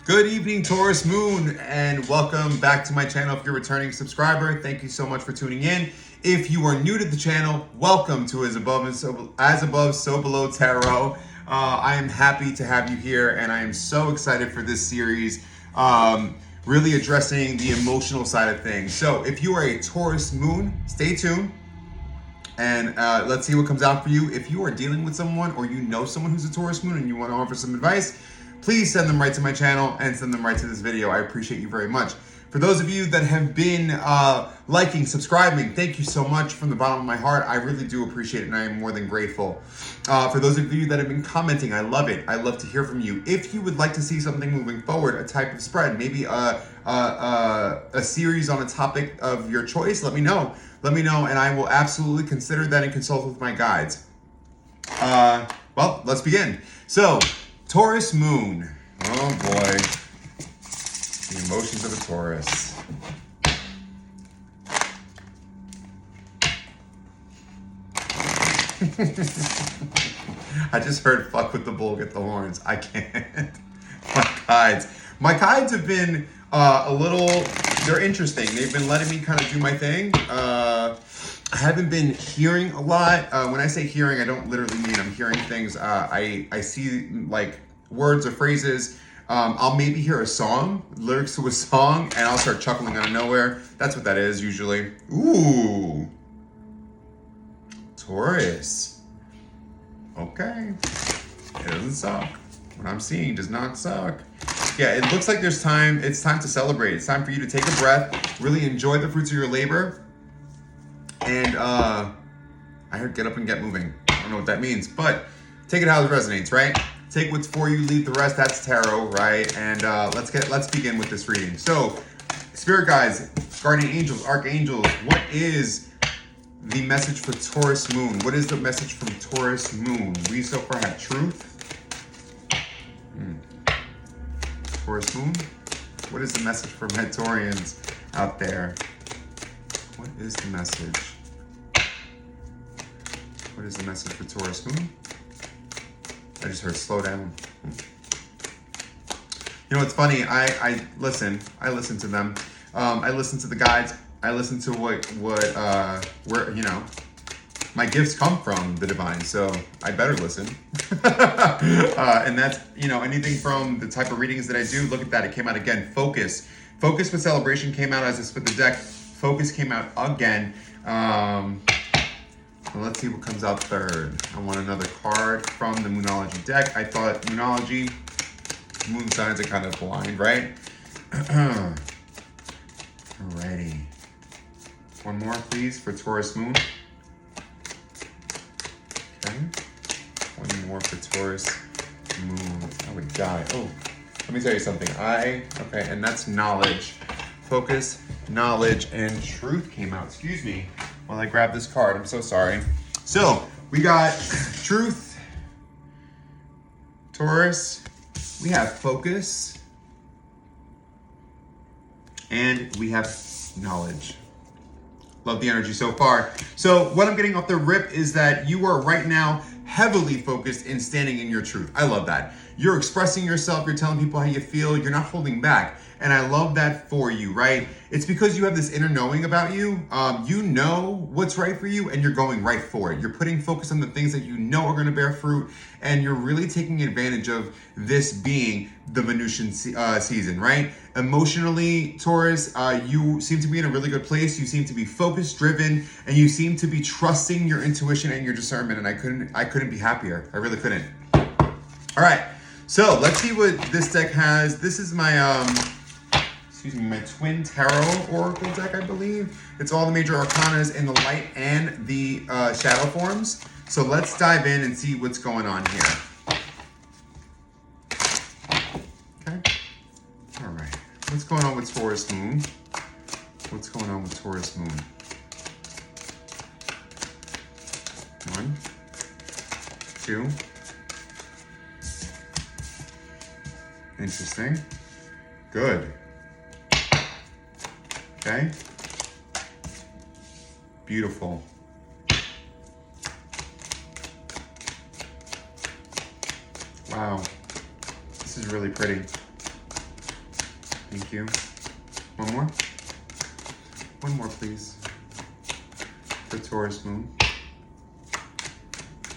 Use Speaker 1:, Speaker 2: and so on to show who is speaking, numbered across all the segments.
Speaker 1: Good evening, Taurus Moon, and welcome back to my channel. If you're a returning subscriber, thank you so much for tuning in. If you are new to the channel, welcome to As Above, So Below Tarot. I am happy to have you here, and I am so excited for this series, really addressing the emotional side of things. So if you are a Taurus Moon, stay tuned, and let's see what comes out for you. If you are dealing with someone or you know someone who's a Taurus Moon and you want to offer some advice, please send them right to my channel and send them right to this video. I appreciate you very much. For those of you that have been liking, subscribing, thank you so much from the bottom of my heart. I really do appreciate it, and I am more than grateful. For those of you that have been commenting, I love it. I love to hear from you. If you would like to see something moving forward, a type of spread, maybe a series on a topic of your choice, let me know. Let me know, and I will absolutely consider that and consult with my guides. Well, let's begin. So, Taurus Moon. Oh boy. The emotions of a Taurus. I just heard fuck with the bull, get the horns. I can't. My guides have been a little, they're interesting. They've been letting me kind of do my thing. I haven't been hearing a lot. When I say hearing, I don't literally mean I'm hearing things. I see like words or phrases. I'll maybe hear a song, lyrics to a song, and I'll start chuckling out of nowhere. That's what that is usually. Ooh. Taurus. Okay. It doesn't suck. What I'm seeing does not suck. Yeah, it looks like it's time to celebrate. It's time for you to take a breath, really enjoy the fruits of your labor. And I heard get up and get moving. I don't know what that means, but take it how it resonates, right? Take what's for you, leave the rest. That's tarot, right? And let's begin with this reading. So, spirit guides, guardian angels, archangels, what is the message for Taurus Moon? What is the message from Taurus Moon? We so far have truth. Taurus Moon. What is the message for Taurians out there? What is the message? What is the message for Taurus Moon? I just heard slow down. You know, it's funny. I listen to them. I listen to the guides. I listen to where you know, my gifts come from the divine, so I better listen. And that's, you know, anything from the type of readings that I do. Look at that. It came out again. Focus with celebration came out as I split the deck. Focus came out again. Let's see what comes out third. I want another card from the Moonology deck. I thought Moonology, moon signs are kind of blind, right? Alrighty. One more, please, for Taurus Moon. Okay. One more for Taurus Moon. Oh, we got it. Oh, let me tell you something. Okay, and that's knowledge. Focus, knowledge, and truth came out. Excuse me while I grab this card. I'm so sorry. So, we got truth, Taurus, we have focus, and we have knowledge. Love the energy so far. So what I'm getting off the rip is that you are right now heavily focused in standing in your truth. I love that. You're expressing yourself. You're telling people how you feel. You're not holding back. And I love that for you, right? It's because you have this inner knowing about you. You know what's right for you, and you're going right for it. You're putting focus on the things that you know are going to bear fruit, and you're really taking advantage of this being the Venusian season, right? Emotionally, Taurus, you seem to be in a really good place. You seem to be focused, driven, and you seem to be trusting your intuition and your discernment. And I couldn't be happier. I really couldn't. All right, so let's see what this deck has. This is my my twin tarot oracle deck, I believe. It's all the major arcanas in the light and the shadow forms. So let's dive in and see what's going on here. Okay. All right. What's going on with Taurus Moon? What's going on with Taurus Moon? 1, 2. Interesting. Good. Okay. Beautiful. Wow. This is really pretty. Thank you. One more. One more, please. For Taurus Moon.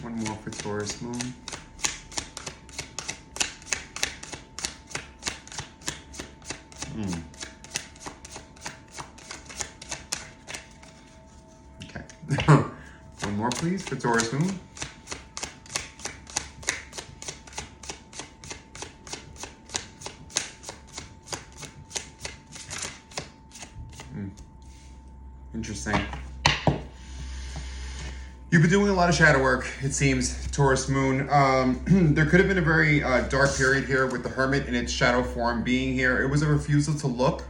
Speaker 1: One more for Taurus Moon. Okay. One more, please, for Taurus Moon. Interesting. You've been doing a lot of shadow work, it seems, Taurus Moon. There could have been a very dark period here with the Hermit in its shadow form being here. It was a refusal to look.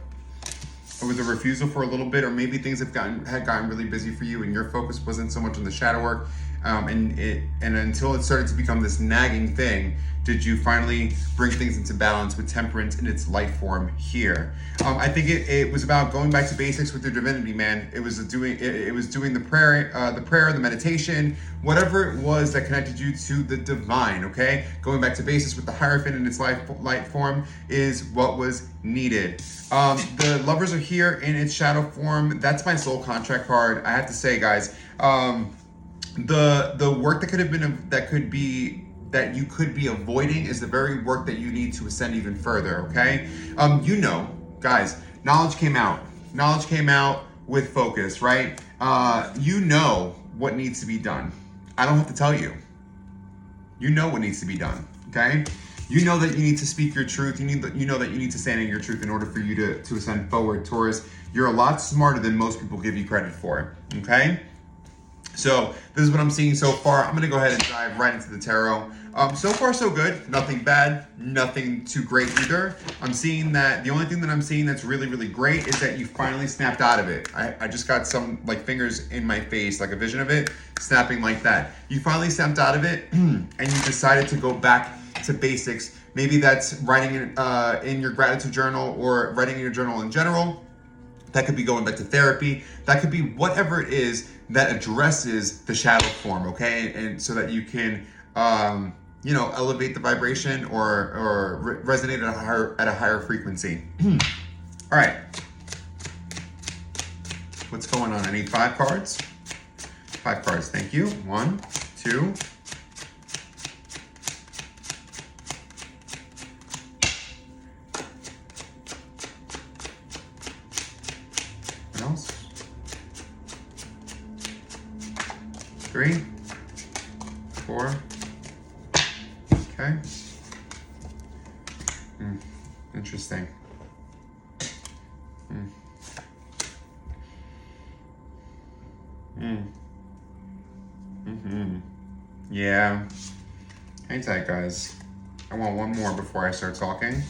Speaker 1: It was a refusal for a little bit, or maybe things had gotten really busy for you and your focus wasn't so much on the shadow work. And until it started to become this nagging thing, did you finally bring things into balance with Temperance in its light form here. I think it was about going back to basics with your divinity, man. It was doing the prayer, the meditation, whatever it was that connected you to the divine, okay? Going back to basics with the Hierophant in its light form is what was needed. The Lovers are here in its shadow form. That's my soul contract card. I have to say, guys, the work that you could be avoiding is the very work that you need to ascend even further, okay? Guys, knowledge came out. Knowledge came out with focus, right? You know what needs to be done. I don't have to tell you. You know what needs to be done, okay? You know that you need to speak your truth. You know that you need to stand in your truth in order for you to ascend forward, Taurus. You're a lot smarter than most people give you credit for, okay? So this is what I'm seeing so far. I'm gonna go ahead and dive right into the tarot. So far so good, nothing bad, nothing too great either. I'm seeing that the only thing that I'm seeing that's really, really great is that you finally snapped out of it. I just got some like fingers in my face, like a vision of it, snapping like that. You finally snapped out of it and you decided to go back to basics. Maybe that's writing in your gratitude journal or writing in your journal in general. That could be going back to therapy. That could be whatever it is that addresses the shadow form, okay? And so that you can, elevate the vibration or resonate at a higher frequency. All right. What's going on? I need 5 cards. 5 cards, thank you. 1, 2. What else? 3, 4. Okay. Interesting. Yeah. Hang tight, guys. I want one more before I start talking.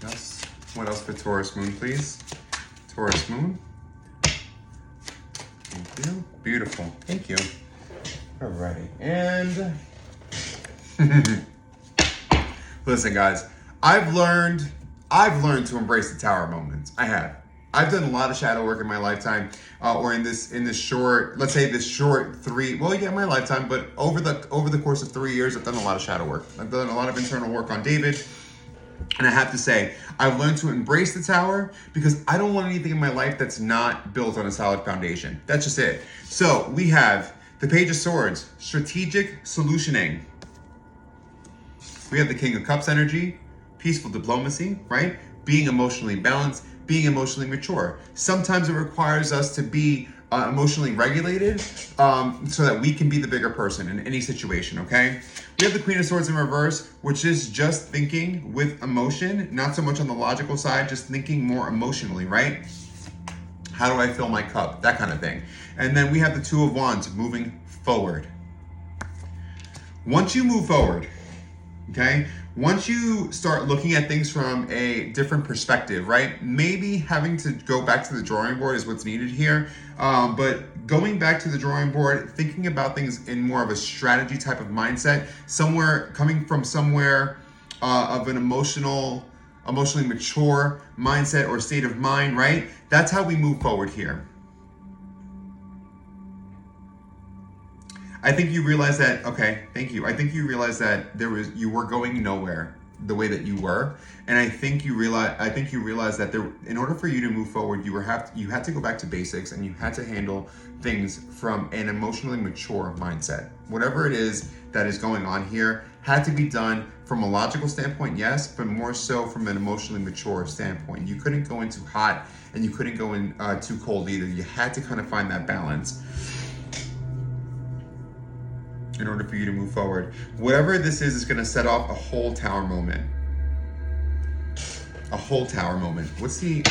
Speaker 1: Yes. What else for Taurus Moon, please? Taurus Moon. Thank you. Beautiful. Thank you. Alrighty. And listen, guys, I've learned to embrace the Tower moments. I have. I've done a lot of shadow work in my lifetime, or in this short, let's say this short 3, well, yeah, my lifetime, but over the course of 3 years, I've done a lot of shadow work. I've done a lot of internal work on David. And I have to say, I've learned to embrace the Tower because I don't want anything in my life that's not built on a solid foundation. That's just it. So we have the Page of Swords, strategic solutioning. We have the King of Cups energy, peaceful diplomacy, right? Being emotionally balanced, being emotionally mature. Sometimes it requires us to be emotionally regulated so that we can be the bigger person in any situation, okay? We have the Queen of Swords in reverse, which is just thinking with emotion, not so much on the logical side, just thinking more emotionally, right? How do I fill my cup? That kind of thing. And then we have the Two of Wands, moving forward. Once you move forward, okay? Once you start looking at things from a different perspective, right? Maybe having to go back to the drawing board is what's needed here. But going back to the drawing board, thinking about things in more of a strategy type of mindset, coming from somewhere of an emotionally mature mindset or state of mind, right? That's how we move forward here. I think you realize that, okay, thank you. I think you realize that you were going nowhere the way that you were. And I think you realize that in order for you to move forward, you had to go back to basics, and you had to handle things from an emotionally mature mindset. Whatever it is that is going on here had to be done from a logical standpoint, yes, but more so from an emotionally mature standpoint. You couldn't go in too hot and you couldn't go in too cold either. You had to kind of find that balance in order for you to move forward. Whatever this is going to set off a whole tower moment. A whole tower moment. What's the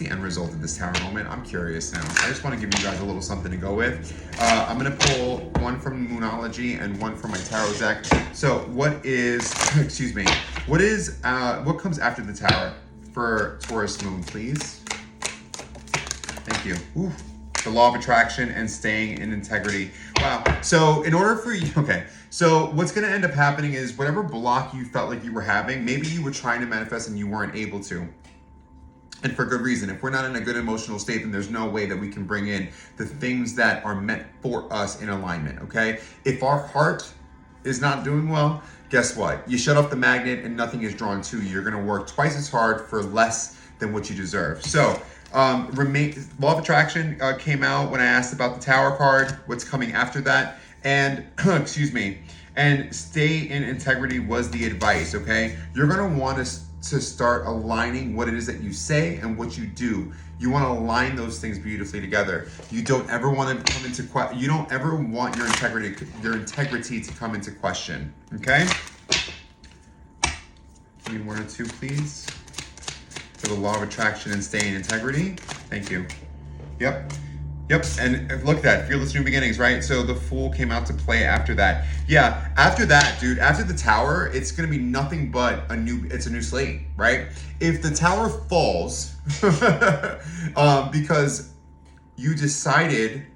Speaker 1: end result of this tower moment? I'm curious now. I just want to give you guys a little something to go with. I'm going to pull one from Moonology and one from my tarot deck. So what is, excuse me, what comes after the tower for Taurus moon, please? Thank you. Ooh. The law of attraction and staying in integrity. Wow. So in order for you, okay. So what's going to end up happening is whatever block you felt like you were having, maybe you were trying to manifest and you weren't able to. And for good reason. If we're not in a good emotional state, then there's no way that we can bring in the things that are meant for us in alignment, okay? If our heart is not doing well, guess what? You shut off the magnet and nothing is drawn to you. You're going to work twice as hard for less than what you deserve. So, law of attraction came out when I asked about the tower card, what's coming after that, and excuse me, and stay in integrity was the advice, okay? You're gonna want to start aligning what it is that you say and what you do. You want to align those things beautifully together. You don't ever want to come into you don't ever want your integrity to come into question, okay? Give me one or two, please. For the law of attraction and stay in integrity. Thank you. Yep. And look at that, fearless new beginnings, right? So the Fool came out to play after that. Yeah, after that, dude, after the tower, it's gonna be nothing but a new slate, right? If the tower falls, because you decided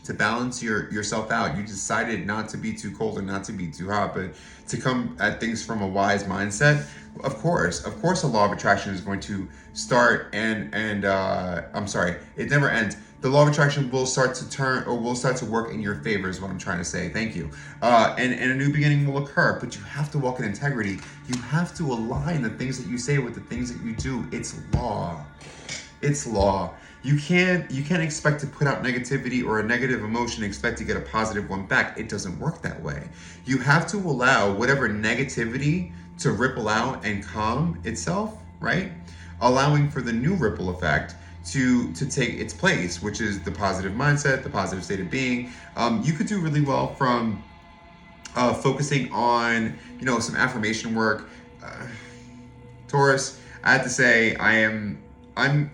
Speaker 1: to balance yourself out. You decided not to be too cold and not to be too hot, but to come at things from a wise mindset. Of course, the law of attraction is going to start I'm sorry, it never ends. The law of attraction will start to work in your favor is what I'm trying to say. Thank you. And a new beginning will occur, but you have to walk in integrity. You have to align the things that you say with the things that you do. It's law. It's law. You can't expect to put out negativity or a negative emotion and expect to get a positive one back. It doesn't work that way. You have to allow whatever negativity to ripple out and calm itself, right? Allowing for the new ripple effect to take its place, which is the positive mindset, the positive state of being. You could do really well from focusing on, some affirmation work. Taurus, I have to say, I'm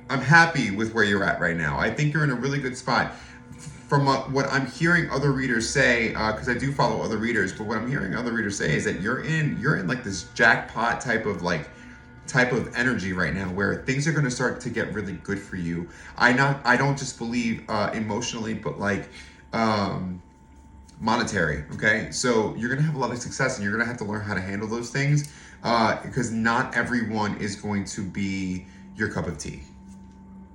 Speaker 1: happy with where you're at right now. I think you're in a really good spot. From what I'm hearing other readers say, because I do follow other readers, but what I'm hearing other readers say is that you're in like this jackpot type of energy right now, where things are going to start to get really good for you. I don't just believe emotionally, but like monetary. Okay, so you're going to have a lot of success, and you're going to have to learn how to handle those things, because not everyone is going to be your cup of tea,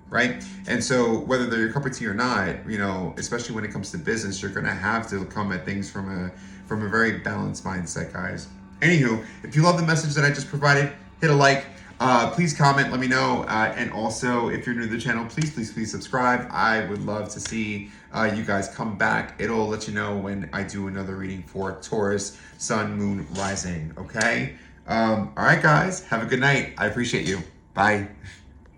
Speaker 1: right? And so whether they're your cup of tea or not, especially when it comes to business, you're gonna have to come at things from a very balanced mindset, guys. Anywho, if you love the message that I just provided, hit a like, please comment, let me know, and also if you're new to the channel, please subscribe. I would love to see you guys come back. It'll let you know when I do another reading for Taurus, Sun, Moon, Rising, okay? All right, guys, have a good night. I appreciate you. Bye.